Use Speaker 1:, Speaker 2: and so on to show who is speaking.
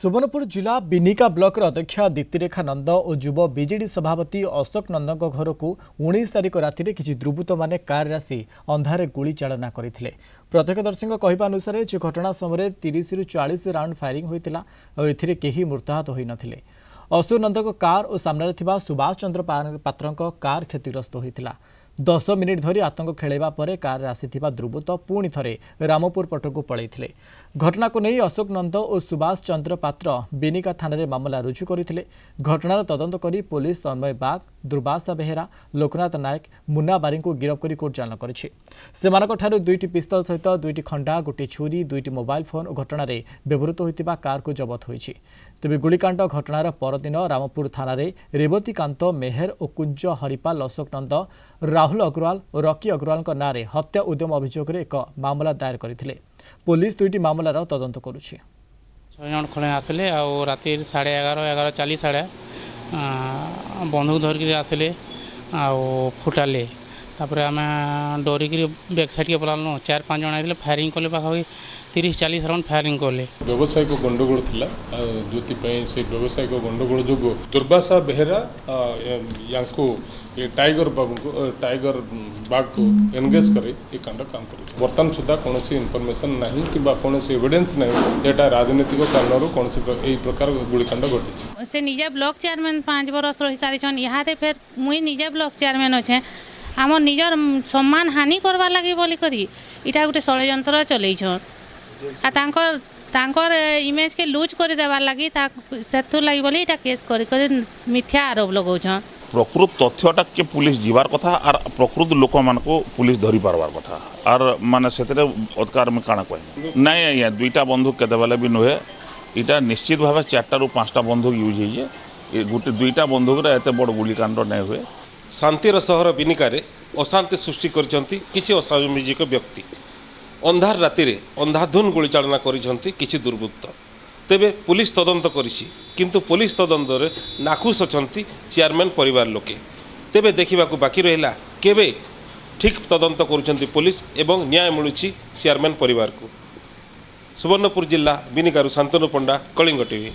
Speaker 1: सुवर्णपुर जिला बिनिका ब्लॉक अध्यक्ष दीप्तिरेखा नंद और युव बीजेडी सभापति अशोक नंद घर को 19 तारिख राति किसी दुर्बृत्त माने कार आसी अंधारे गुली चालना करते। प्रत्यक्षदर्शी कहवा अनुसार घटना समय 30 ରୁ 40 राउंड फायरिंग होता और एही मृताहत होई नथिले। अशोक नंद कार और सामने थिबा सुभाष चंद्र पात्र कार क्षतिग्रस्त होता। 10 मिनिट धरी आतंक खेलवा पर कार आसीथिबा दुर्बृत्त पुणी थरे रामपुर पटक पलैथिले। घटना को नहीं अशोक नंद और सुभाष चंद्र पात्र बिनिका थाना रे मामला रुजु करथिले। घटनार तदंत करी पुलिस तन्मय बाग, दुर्बासा बेहेरा, लोकनाथ नायक, मुन्ना बारी को गिरफ्त कर कोर्ट चालान करिछि। सेमानक ठारु 2टी पिस्तल सहित 2टी खंडा, 1 छुरी, 2टी मोबाइल फोन और घटना रे व्यवहृत होइतिबा कार को जबत होइछि। तेबे गुलिकांड घटनार परदिन रामपुर थाना रे रेवतीकांत मेहर और कुंज हरिपाल अशोक नंद, राहुल अग्रवाल और रकी अग्रवाल नाँ में हत्या उद्यम अभियोग में एक मामला दायर करथिले। पुलिस 2टी मामलार तदंत करुछि।
Speaker 2: 6 जन खड़े आसले आ राति 11:30 साढ़े बंदूक धरिक आसले आ फुटाले। तापर आम डरिक बैक साइड के पलानु 4-5 जन आते फायरिंग कले पाखा 30-40 राउंड फायरिंग कले।
Speaker 3: व्यवसायिक गंडगोल थिला जोथिपाई से व्यवसायिक गंडगोल जो दुर्बासा बेहेरा यांको टाइगर टाइगर बाग को एनगेज करे ये कांड काम करे। वर्तमान सुधा कौन इनफॉरमेशन नहीं कि कौन एविडेंस नहीं एटा राजनीतिक कारण कौन यही प्रकार गुलिकांड घटी।
Speaker 4: से निजे ब्लॉक चेयरमैन 5 बरस रही सारी यहाँ फिर मुई निजे ब्लॉक चेयरमैन अच्छे आम निजर सम्मान हानि करवा लगे बोली करी इटा गोटे षड्यंत्र चलैछन आ तांकर इमेज के लूज कर देवार लगी सेथु लगी बोली इटा केस कर मिथ्या आरोप लगाउछन।
Speaker 5: प्रकृत तथ्यटा के पुलिस जीवार कथा और प्रकृत लोक मान को पुलिस धरी पारबार कथा और माने सेतरे अधिकार में काना कह नहीं आज्ञा 2टा बंदूक केतेबेले भी नुहे इटा निश्चित भाव 4टा ରୁ 5टा बंदूक यूज होइए गोटे 2टा बंदूक एत बड़ गुलिकांड नहीं हुए।
Speaker 6: शांतिर सहर बिनिकारे अशांति सृष्टि करछंती किछि असामाजिक व्यक्ति अंधार राति अंधाधुन गुली चालना करिछंती किछि दुर्बृत्त। तेबे पुलिस तदंत करिछि किंतु पुलिस तदंत रे नाखुश अछंती चेयरमैन परिवार लोके। तेबे देखिबा को बाकी रहिला केबे ठीक तदंत करुछंती पुलिस एवं न्याय मिलुछि चेयरमैन परिवार को। सुवर्णपुर जिला बिनिकारु शांतनु पंडा, कलिंग टीवी।